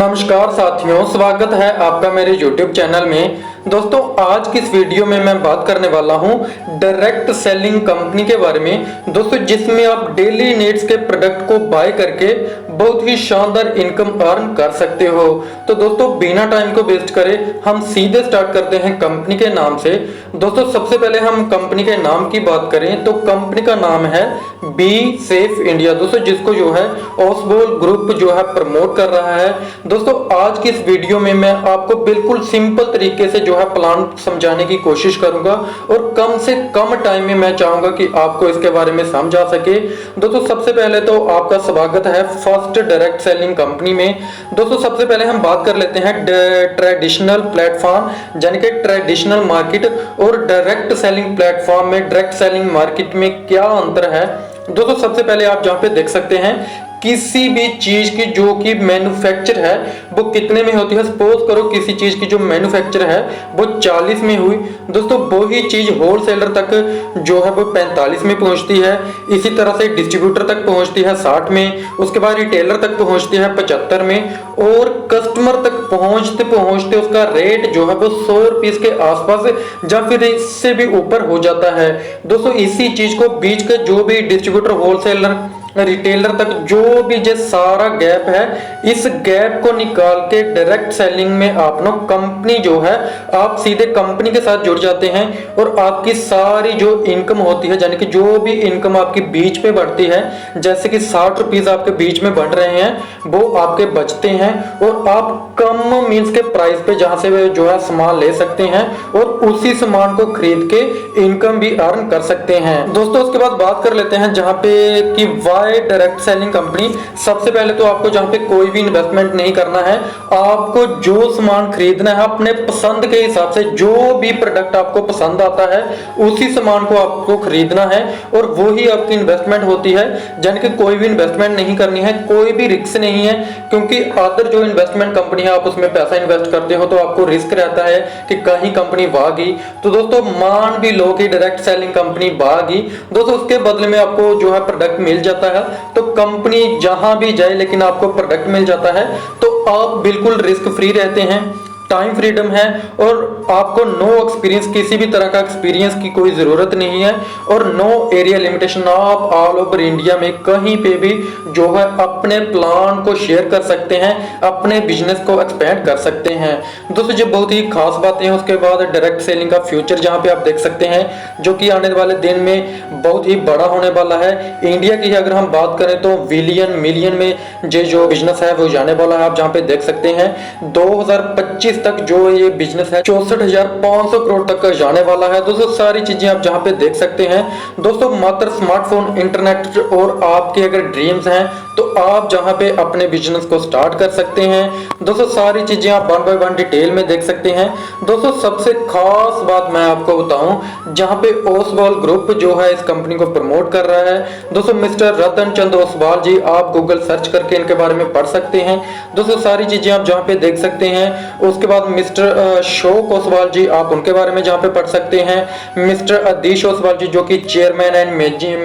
नमस्कार साथियों, स्वागत है आपका मेरे YouTube चैनल में। दोस्तों, आज की इस वीडियो में मैं बात करने वाला हूं डायरेक्ट सेलिंग कंपनी के बारे में। दोस्तों, जिसमें आप डेली नीड्स के प्रोडक्ट को बाय करके बहुत ही शानदार इनकम अर्न कर सकते हो। तो दोस्तों, बिना टाइम को वेस्ट करे हम सीधे स्टार्ट करते हैं कंपनी के नाम से। दोस्तों, सबसे पहले हम कंपनी के नाम की बात करें तो कंपनी का नाम है बी सेफ इंडिया। दोस्तों, जिसको जो है ओसबोल ग्रुप जो है प्रमोट कर रहा है। दोस्तों, आज की इस वीडियो में मैं आपको बिल्कुल सिंपल तरीके से जो है प्लान समझाने की कोशिश करूंगा और कम से कम टाइम में मैं चाहूंगा कि आपको इसके बारे में समझ आ सके। दोस्तों, सबसे पहले तो आपका स्वागत है फर्स्ट डायरेक्ट सेलिंग कंपनी में। दोस्तों, सबसे पहले हम बात कर लेते हैं ट्रेडिशनल प्लेटफॉर्म यानी कि ट्रेडिशनल मार्केट और डायरेक्ट सेलिंग प्लेटफॉर्म में डायरेक्ट सेलिंग मार्केट में क्या अंतर है। दोस्तों, सबसे पहले आप जहां पे देख सकते हैं किसी भी चीज की जो कि मैन्युफैक्चर है वो कितने में होती है। सपोज करो किसी चीज की जो मैन्युफैक्चर है वो 40 में हुई। दोस्तों, वही चीज होलसेलर तक जो है वो 45 में पहुंचती है। इसी तरह से डिस्ट्रीब्यूटर तक पहुंचती है 60 में, उसके बाद रिटेलर तक पहुंचती है 75 में और कस्टमर तक पहुंचते पहुंचते उसका रेट जो है वो 100 रुपीस के आसपास या फिर इससे भी ऊपर हो जाता है। दोस्तों, इसी चीज को बीच के जो भी डिस्ट्रीब्यूटर, होलसेलर, रिटेलर तक जो भी जो सारा गैप है, इस गैप को निकाल के डायरेक्ट सेलिंग में आप लोग कंपनी जो है आप सीधे कंपनी के साथ जुड़ जाते हैं और आपकी सारी जो इनकम होती है यानी कि जो भी इनकम आपकी बीच में बढ़ती है, जैसे कि 60 रुपीज आपके बीच में बढ़ रहे हैं वो आपके बचते हैं और आप कम मीन्स के प्राइस पे जहां से जो है सामान ले सकते हैं और उसी सामान को खरीद के इनकम भी अर्न कर सकते हैं। दोस्तों, उसके बाद बात कर लेते हैं जहां पे कि डायरेक्ट सेलिंग कंपनी। सबसे पहले तो आपको जहां पे कोई भी इन्वेस्टमेंट नहीं करना है, आपको जो सामान खरीदना है अपने पसंद के हिसाब से, जो भी प्रोडक्ट आपको पसंद आता है उसी सामान को आपको खरीदना है और वो ही आपकी इन्वेस्टमेंट होती है। यानी कि कोई भी इन्वेस्टमेंट नहीं करनी है, कोई भी रिस्क नहीं है, क्योंकि अदर जो इन्वेस्टमेंट कंपनी है आप उसमें पैसा इन्वेस्ट करते हो तो आपको रिस्क रहता है कि कहीं कंपनी भागी। तो दोस्तों, मान भी लो कि डायरेक्ट सेलिंग कंपनी भागी, दोस्तों उसके बदले में आपको जो है प्रोडक्ट मिल जाता है। तो कंपनी जहां भी जाए लेकिन आपको प्रोडक्ट मिल जाता है तो आप बिल्कुल रिस्क फ्री रहते हैं, टाइम फ्रीडम है और आपको नो एक्सपीरियंस, किसी भी तरह का एक्सपीरियंस की कोई जरूरत नहीं है और नो एरिया लिमिटेशन। आप ऑल ओवर इंडिया में कहीं पे भी जो है अपने प्लान को शेयर कर सकते हैं, अपने बिजनेस को एक्सपेंड कर सकते हैं। दोस्तों, जो बहुत ही खास बातें हैं उसके बाद डायरेक्ट सेलिंग का फ्यूचर जहां पे आप देख सकते हैं जो कि आने वाले दिन में बहुत ही बड़ा होने वाला है। इंडिया की अगर हम बात करें तो बिलियन मिलियन में जो बिजनेस है वो जाने वाला है। आप जहां पे देख सकते हैं 2025 तक जो ये बिजनेस है 64,500 करोड़ तक जाने वाला है। दोस्तों, सारी चीजें आप जहां पे देख सकते हैं। दोस्तों, मात्र स्मार्टफोन, इंटरनेट और आपके अगर ड्रीम्स हैं तो आप जहां पे अपने बिजनेस को स्टार्ट कर सकते हैं। दोस्तों, सारी चीजें आप 1 बाय 1 डिटेल में देख सकते हैं। दोस्तों, सबसे खास बात मैं आपको बताऊं, जहां पे ओसवाल ग्रुप जो है इस कंपनी को प्रमोट कर रहा है। दोस्तों, मिस्टर रतन चंद ओसवाल जी, आप गूगल सर्च करके इनके बारे में पढ़ सकते हैं। दोस्तों, सारी चीजें आप जहां पे देख सकते हैं। उसके बाद मिस्टर शोक ओसवाल जी, आप उनके बारे में जहां पे पढ़ सकते हैं। मिस्टर अदीश ओसवाल जी जो कि चेयरमैन एंड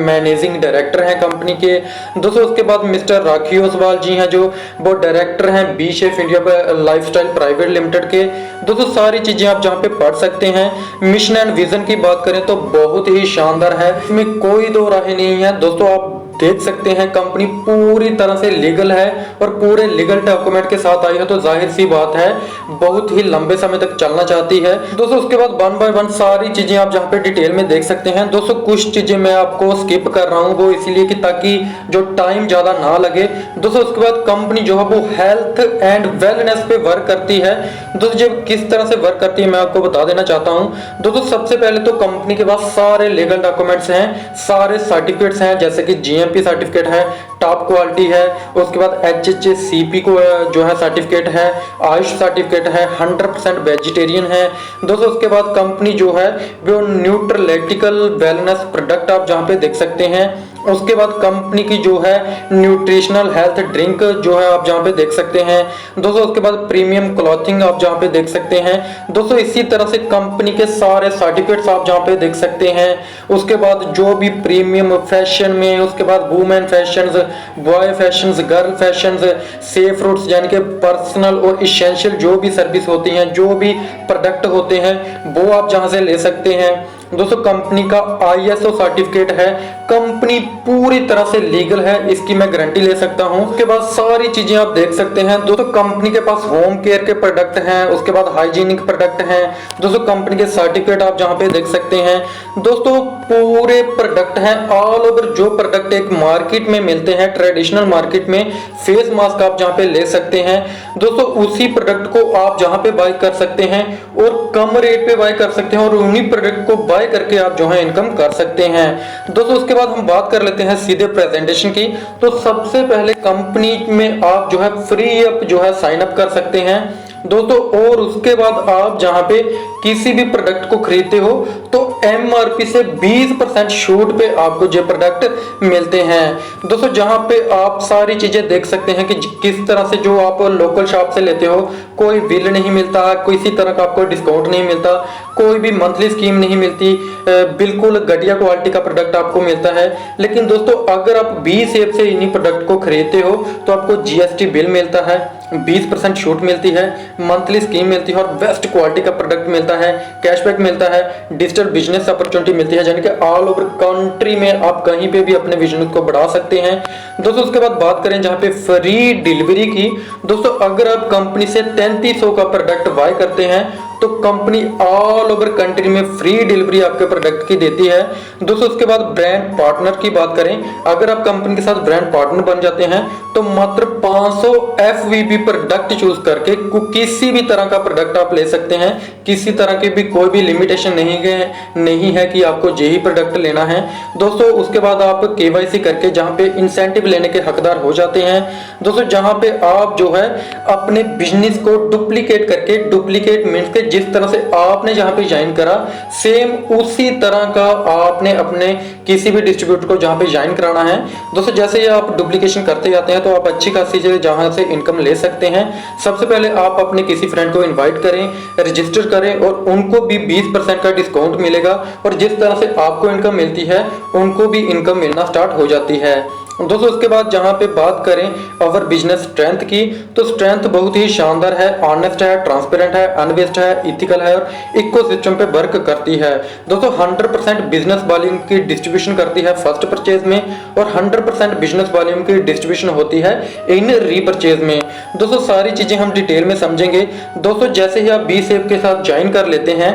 मैनेजिंग डायरेक्टर हैं कंपनी के। दोस्तों, उसके बाद मिस्टर राखी ओसवाल जी हैं जो वो डायरेक्टर हैं B chef India lifestyle private limited के। दोस्तों, सारी चीजें आप जहां पे पढ़ सकते हैं। मिशन एंड विजन की बात करें तो बहुत ही शानदार है, इसमें कोई दो राय नहीं है। दोस्तों, आप देख सकते हैं कंपनी पूरी तरह से लीगल है और पूरे लीगल डॉक्यूमेंट के साथ आई है, तो जाहिर सी बात है बहुत ही लंबे समय तक चलना चाहती है। दोस्तों, उसके बाद 1 बाय 1 सारी चीजें आप जहां पे डिटेल में देख सकते हैं। दोस्तों, कुछ चीजें मैं आपको स्किप कर रहा हूं वो इसलिए कि ताकि जो टाइम ज्यादा ना लगे। दोस्तों, उसके बाद कंपनी जो है वो हेल्थ एंड वेलनेस पे वर्क करती है। दोस्तों, जब किस तरह से वर्क करती है मैं आपको बता देना चाहता हूं। दोस्तों, सबसे पहले तो कंपनी के पास सारे लीगल डॉक्यूमेंट्स हैं, सारे सर्टिफिकेट्स हैं, जैसे कि जीएमपी सर्टिफिकेट है, टॉप क्वालिटी है, उसके बाद HACCP को जो है सर्टिफिकेट है, आयुष सर्टिफिकेट है, 100% वेजिटेरियन है। दोस्तों, उसके बाद कंपनी जो है वो न्यूट्रलेटिकल वेलनेस प्रोडक्ट आप जहां पे देख सकते हैं उसके बाद कंपनी की जो है न्यूट्रिशनल हेल्थ ड्रिंक जो है आप जहाँ पे देख सकते हैं दोस्तों। उसके बाद प्रीमियम क्लॉथिंग आप जहाँ पे देख सकते हैं दोस्तों। इसी तरह से कंपनी के सारे सर्टिफिकेट्स आप जहाँ पे देख सकते हैं। उसके बाद जो भी प्रीमियम फैशन में, उसके बाद women fashions, boy fashions, girl fashions, safe roots यानी कि पर्सनल और इसेंशियल जो भी सर्विस होती हैं, जो भी प्रोडक्ट होते हैं वो आप जहाँ से ले सकते हैं दोस्तों। कंपनी का ISO सर्टिफिकेट है, कंपनी पूरी तरह से लीगल है, इसकी मैं गारंटी ले सकता हूं। उसके बाद सारी चीजें आप देख सकते हैं दोस्तों। कंपनी के पास होम केयर के प्रोडक्ट हैं, उसके बाद हाइजीनिक प्रोडक्ट हैं दोस्तों। कंपनी के सर्टिफिकेट आप जहां पे देख सकते हैं दोस्तों। पूरे प्रोडक्ट हैं ऑल ओवर। जो प्रोडक्ट एक मार्केट में मिलते हैं, ट्रेडिशनल मार्केट में फेस मास्क आप जहां पे ले सकते हैं दोस्तों, उसी प्रोडक्ट को आप जहां पे बाय कर सकते हैं और कम रेट पे बाय कर सकते हैं और उन्हीं प्रोडक्ट को बाय करके आप जो है इनकम कर सकते हैं दोस्तों। उसके बाद हम बात कर लेते हैं सीधे प्रेजेंटेशन की। तो सबसे पहले कंपनी में आप जो है फ्री अप जो है साइन अप कर सकते हैं दोस्तों। और उसके बाद आप जहां पे किसी भी प्रोडक्ट को खरीदते हो तो MRP से 20% छूट पे आपको जो प्रोडक्ट मिलते हैं दोस्तों। जहां पे आप सारी चीजें देख सकते हैं कि किस तरह से जो आप लोकल शॉप से लेते हो कोई बिल नहीं मिलता, किसी तरह का आपको डिस्काउंट नहीं मिलता, कोई भी मंथली स्कीम नहीं मिलती, बिल्कुल घटिया क्वालिटी का प्रोडक्ट आपको मिलता है। लेकिन दोस्तों अगर आप 20 ऐप से इन्हीं प्रोडक्ट को खरीदते हो तो आपको GST बिल मिलता है, 20% छूट मिलती है, मंथली स्कीम मिलती है और बेस्ट क्वालिटी का प्रोडक्ट मिलता है, कैशबैक मिलता है, डिजिटल बिजनेस अपॉर्चुनिटी मिलती है, यानी कि ऑल ओवर कंट्री में आप कहीं पे भी अपने बिजनेस को बढ़ा सकते हैं दोस्तों। उसके बाद बात करें जहां पे फ्री डिलीवरी की दोस्तों, अगर आप कंपनी से 3300 का प्रोडक्ट बाय करते हैं तो कंपनी ऑल ओवर कंट्री में फ्री डिलीवरी आपके प्रोडक्ट की देती है दोस्तों। उसके बाद ब्रांड पार्टनर की बात करें, अगर आप कंपनी के साथ ब्रांड पार्टनर बन जाते हैं तो मात्र 500 FVP प्रोडक्ट चूज करके किसी भी तरह का प्रोडक्ट आप ले सकते हैं। किसी तरह की भी कोई भी लिमिटेशन नहीं है कि आपको यही प्रोडक्ट लेना है दोस्तों। उसके बाद आप KYC करके जहां पे इंसेंटिव लेने के हकदार हो जाते हैं दोस्तों। जहां पे आप जो है अपने बिजनेस को डुप्लीकेट करके, डुप्लीकेट मींस के जिस तरह से आपने जहां पे ज्वाइन करा सेम उसी तरह का आपने अपने किसी भी डिस्ट्रीब्यूटर को जहां पे ज्वाइन कराना है दोस्तों। जैसे ही आप डुप्लीकेशन करते जाते हैं तो आप अच्छी खासी जहां से इनकम ले सकते हैं। सबसे पहले आप अपने किसी फ्रेंड को इनवाइट करें, रजिस्टर करें और उनको भी 20% का डिस्काउंट मिलेगा और जिस तरह से आपको इनकम मिलती है उनको भी इनकम मिलना स्टार्ट हो जाती है दोस्तों। उसके बाद जहां पे बात करें अवर बिजनेस स्ट्रेंथ की तो स्ट्रेंथ बहुत ही शानदार है, ऑनेस्ट है, ट्रांसपेरेंट है, अनवेस्ट है, इथिकल है और इकोसिस्टम पे वर्क करती है दोस्तों। 100% बिजनेस वॉल्यूम की डिस्ट्रीब्यूशन करती है फर्स्ट परचेज में और 100% बिजनेस वॉल्यूम की डिस्ट्रीब्यूशन होती है इन रीपरचेज में दोस्तों। सारी चीजें हम डिटेल में समझेंगे दोस्तों। जैसे ही आप 20 ऐप के साथ ज्वाइन कर लेते हैं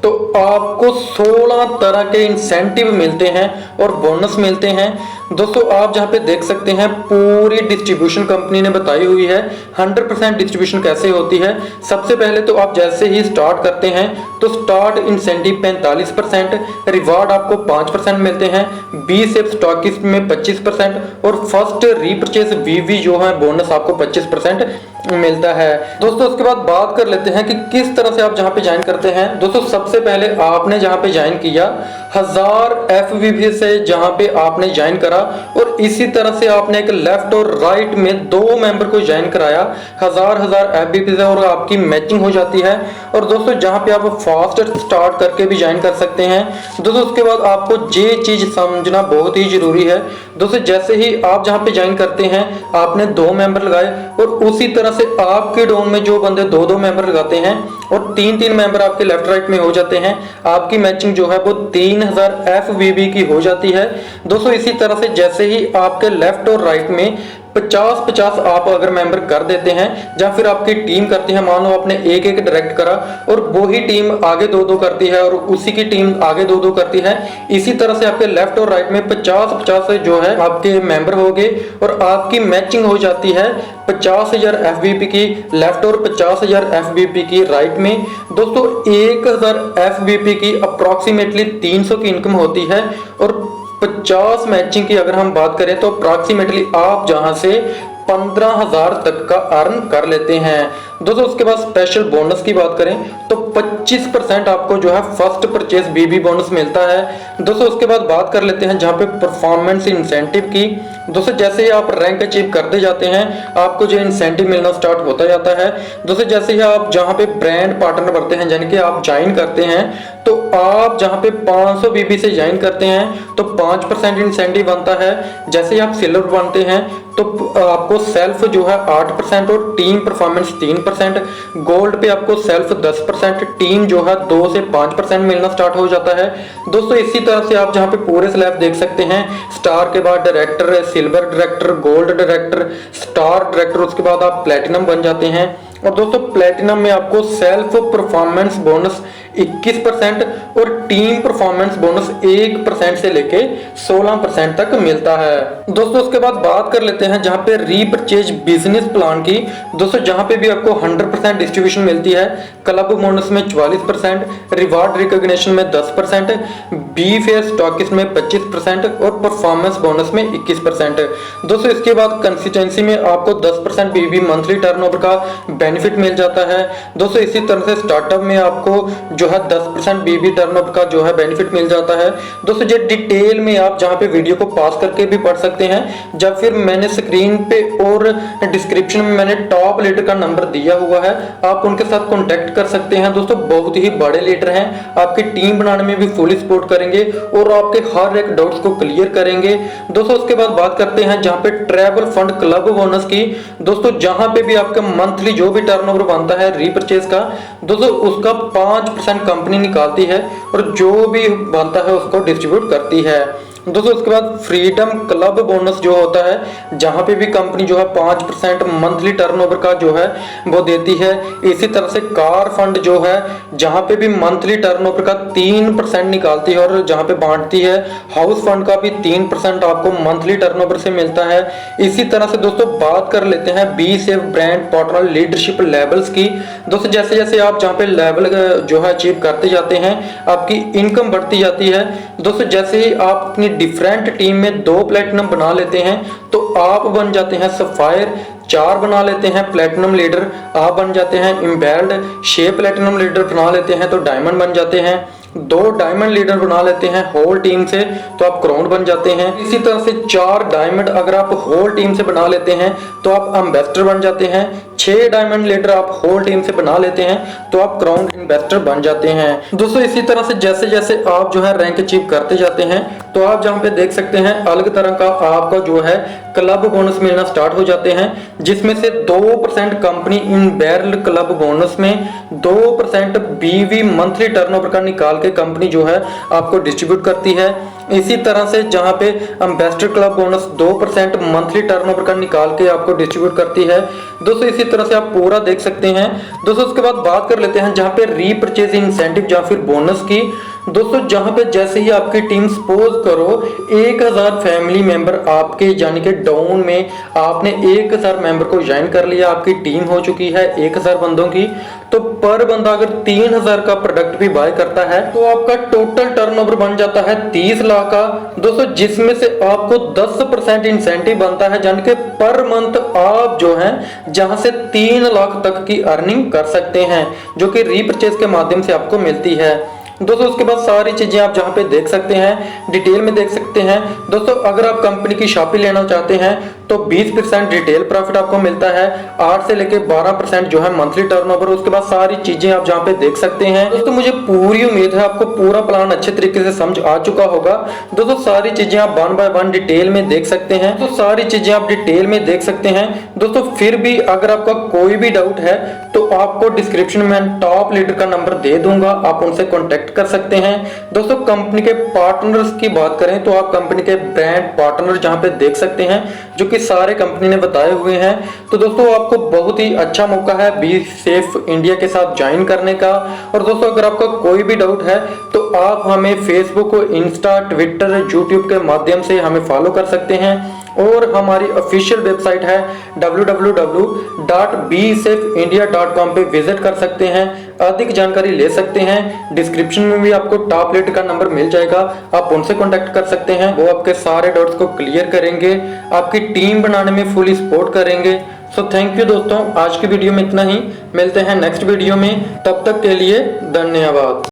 तो आपको 16 तरह के इंसेंटिव मिलते हैं और बोनस मिलते हैं दोस्तों। आप जहां पे देख सकते हैं पूरी डिस्ट्रीब्यूशन कंपनी ने बताई हुई है। 100% डिस्ट्रीब्यूशन कैसे होती है, सबसे पहले तो आप जैसे ही स्टार्ट करते हैं तो स्टार्ट इंसेंटिव 45%, रिवार्ड आपको 5% मिलते हैं, 20 ऐप स्टॉकिस्ट में 25% और फर्स्ट रीपरचेज VV जो है बोनस आपको 25% मिलता है दोस्तों। उसके बाद बात कर लेते हैं कि किस तरह से आप जहां पे ज्वाइन करते हैं दोस्तों। सबसे पहले आपने जहां पे ज्वाइन किया 1000 FVP से जहां पे आपने ज्वाइन करा और इसी तरह से आपने एक लेफ्ट और राइट में 2 मेंबर को ज्वाइन कराया 1000 FVP से और आपकी मैचिंग हो जाती है। और दोस्तों जहां पे आप फास्ट स्टार्ट करके भी ज्वाइन कर सकते हैं दोस्तों। उसके बाद आपको ये चीज समझना बहुत ही जरूरी है दोस्तों। जैसे ही आप जहां पे ज्वाइन करते हैं आपने 2 मेंबर लगाए और उसी तरह से आपके डोन में जो बंदे 2-2 मेंबर लगाते हैं और 3-3 मेंबर आपके लेफ्ट राइट में हो जाते हैं, आपकी मैचिंग जो है वो 3000 FVP की हो जाती है दोस्तों। इसी तरह से जैसे ही आपके लेफ्ट और राइट में 50-50 आप अगर मेंबर कर देते हैं या फिर आपकी टीम करती है, मान लो आपने एक डायरेक्ट करा और वो ही टीम आगे 2-2 करती है और उसी की टीम आगे 2-2 करती है, इसी तरह से आपके लेफ्ट और राइट में 50-50 से जो है आपके मेंबर हो गए और आपकी मैचिंग हो जाती है 50,000 FVP की लेफ्ट और 50,000 FVP की राइट में दोस्तों। 1000 FVP की अप्रोक्सीमेटली 300 की इनकम होती है और 50 मैचिंग की अगर हम बात करें तो अप्रोक्सीमेटली आप जहां से 15,000 तक का अर्न कर लेते हैं दोस्तों उसके बाद स्पेशल बोनस की बात करें तो 25% आपको जो है फर्स्ट परचेज बीबी बोनस मिलता है। दोस्तों उसके बाद बात कर लेते हैं जहाँ पे परफॉर्मेंस इंसेंटिव की। दोस्तों जैसे ही आप रैंक अचीव करते जाते हैं आपको जो इंसेंटिव मिलना स्टार्ट होता जाता है। दोस्तों जैसे ही आप जहाँ पे ब्रांड पार्टनर बनते हैं यानी कि आप ज्वाइन करते हैं तो आप जहाँ पे 500 बीबी से ज्वाइन करते हैं तो 5% इंसेंटिव बनता है। जैसे ही आप सिल्वर बनते हैं तो आपको सेल्फ जो है 8% और टीम परफॉर्मेंस 3%, गोल्ड पे आपको सेल्फ 10%, टीम जो है 2 से 5% मिलना स्टार्ट हो जाता है। दोस्तों इसी तरह से आप जहाँ पे पूरे स्लैब देख सकते हैं, स्टार के बाद director, silver director, gold director, star director, उसके बाद आप प्लेटिनम बन जाते हैं। और दोस्तों प्लेटिनम में आपको सेल्फ परफॉर्मेंस बोनस 21% और टीम परफॉर्मेंस बोनस 1% से लेके 16% तक मिलता है। दोस्तों उसके बाद बात कर लेते हैं जहां पे रीपरचेज बिजनेस प्लान की। दोस्तों जहां पे भी आपको 100% डिस्ट्रीब्यूशन मिलती है, क्लब बोनस में 44%, रिवार्ड रिकॉग्निशन में 10%, बी फेयर स्टॉकिस्ट में 25% और परफॉर्मेंस बोनस में 21%। दोस्तों इसके बाद कंसिस्टेंसी में आपको 10% बीबी मंथली टर्नओवर का बेनिफिट मिल जाता है। दोस्तों इसी तरह से स्टार्टअप में आपको जो है 10% बीबी टर्नओवर का जो है बेनिफिट मिल जाता है। दोस्तों ये डिटेल में आप जहां पे वीडियो को पॉज करके भी पढ़ सकते हैं, जब फिर मैंने स्क्रीन पे और डिस्क्रिप्शन में मैंने टॉप लीडर का नंबर दिया हुआ है, आप उनके साथ कॉन्टेक्ट कर सकते हैं। दोस्तों बहुत ही बड़े लीडर हैं, आपकी टीम बनाने में भी फुली सपोर्ट करेंगे और आपके हर एक डाउट्स को क्लियर करेंगे। दोस्तों उसके बाद बात करते हैं जहां पे ट्रैवल फंड क्लब बोनस की। दोस्तों जहां पे भी आपका मंथली जो भी टर्नओवर बनता है रीपरचेज का, दोस्तों उसका 5% कंपनी निकालती है और जो भी बनता है उसको डिस्ट्रीब्यूट करती है। दोस्तों उसके बाद फ्रीडम क्लब बोनस जो होता है, जहां पे भी कंपनी जो है 5% मंथली टर्नओवर का जो है वो देती है। इसी तरह से कार फंड जो है, जहां पे भी मंथली टर्नओवर का 3% निकालती है और जहां पे बांटती है। हाउस फंड का भी 3% आपको मंथली टर्नओवर से मिलता है। इसी तरह से दोस्तों बात कर लेते हैं be safe brand partner leadership levels की। दोस्तों जैसे जैसे आप जहां पे लेवल जो है अचीव करते जाते हैं, आपकी इनकम बढ़ती जाती है। दोस्तों जैसे ही आप अपनी डिफरेंट टीम में 2 प्लेटिनम बना लेते हैं तो आप बन जाते हैं सफायर, 4 बना लेते हैं प्लेटिनम लीडर, आप बन जाते हैं इम्बेल्ड, 6 प्लेटिनम लीडर बना लेते हैं तो डायमंड बन जाते हैं, 2 डायमंड लीडर बना लेते हैं होल टीम से तो आप क्राउन बन जाते हैं। इसी तरह से 4 डायमंड अगर आप होल टीम से बना लेते हैं तो आप एम्बेसडर बन जाते हैं। 6 डायमंड लीडर आप होल टीम से बना लेते हैं तो आप क्राउन इन्वेस्टर बन जाते हैं। दोस्तों इसी तरह से जैसे जैसे आप जो है रैंक अचीव करते जाते हैं तो आप जहां पे देख सकते हैं अलग तरह का आपका जो है क्लब बोनस मिलना स्टार्ट हो जाते हैं, जिसमें से 2% कंपनी इन बैरल क्लब बोनस में, 2% बीवी मंथली टर्नओवर का निकाल के कंपनी जो है आपको डिस्ट्रीब्यूट करती है। इसी तरह से जहां पे ambassador club bonus 2% monthly turnover का निकाल के आपको डिस्ट्रीब्यूट करती है। दोस्तों इसी तरह से आप पूरा देख सकते हैं। दोस्तों उसके बाद बात कर लेते हैं जहां पे रीपरचेज इंसेंटिव या फिर बोनस की। दोस्तों जहां पे जैसे ही आपकी टीम सपोज करो 1000 फैमिली मेंबर आपके यानी कि डाउन में आपने 1000 मेंबर को ज्वाइन कर लिया, आपकी टीम हो चुकी है 1000 बंदों की, तो पर बंदा अगर 3000 का प्रोडक्ट भी बाय करता है तो आपका टोटल टर्नओवर बन जाता है 30 लाख का। दोस्तों जिसमें से आपको 10% इंसेंटिव बनता है, यानी कि पर मंथ आप जो है जहां से 3 लाख तक की अर्निंग कर सकते हैं, जो कि रीपरचेज के माध्यम से आपको मिलती है। दोस्तों उसके बाद सारी चीजें आप जहां पे देख सकते हैं, डिटेल में देख सकते हैं। दोस्तों अगर आप कंपनी की शॉपिंग लेना चाहते हैं तो 20% रिटेल प्रॉफिट आपको मिलता है, 8 से लेके 12% जो है मंथली टर्नओवर। उसके बाद सारी चीजें आप जहां पे देख सकते हैं। दोस्तों मुझे पूरी उम्मीद है आपको पूरा प्लान अच्छे तरीके से समझ आ चुका होगा। दोस्तों सारी चीजें आप 1 बाय 1 डिटेल में देख सकते हैं, तो सारी चीजें आप डिटेल में देख सकते हैं। दोस्तों फिर भी अगर आपका कोई भी डाउट है तो आपको डिस्क्रिप्शन में टॉप लीडर का नंबर दे दूंगा, आप उनसे कॉन्टेक्ट कर सकते हैं। दोस्तों कंपनी के पार्टनर्स की बात करें तो आप कंपनी के ब्रांड पार्टनर जहां पे देख सकते हैं, जो कि सारे कंपनी ने बताए हुए हैं। तो दोस्तों आपको बहुत ही अच्छा मौका है बी सेफ इंडिया के साथ ज्वाइन करने का। और दोस्तों अगर आपका कोई भी डाउट है तो आप हमें फेसबुक, इंस्टा, ट्विटर, यूट्यूब के माध्यम से हमें फॉलो कर सकते हैं और हमारी ऑफिशियल वेबसाइट है www.bsafeindia.com पे विजिट कर सकते हैं, अधिक जानकारी ले सकते हैं। डिस्क्रिप्शन में भी आपको टॉप लीडर का नंबर मिल जाएगा, आप उनसे कांटेक्ट कर सकते हैं, वो आपके सारे डाउट्स को क्लियर करेंगे, आपकी टीम बनाने में फुली सपोर्ट करेंगे। सो थैंक यू दोस्तों, आज की वीडियो में इतना ही। मिलते हैं नेक्स्ट वीडियो में, तब तक के लिए धन्यवाद।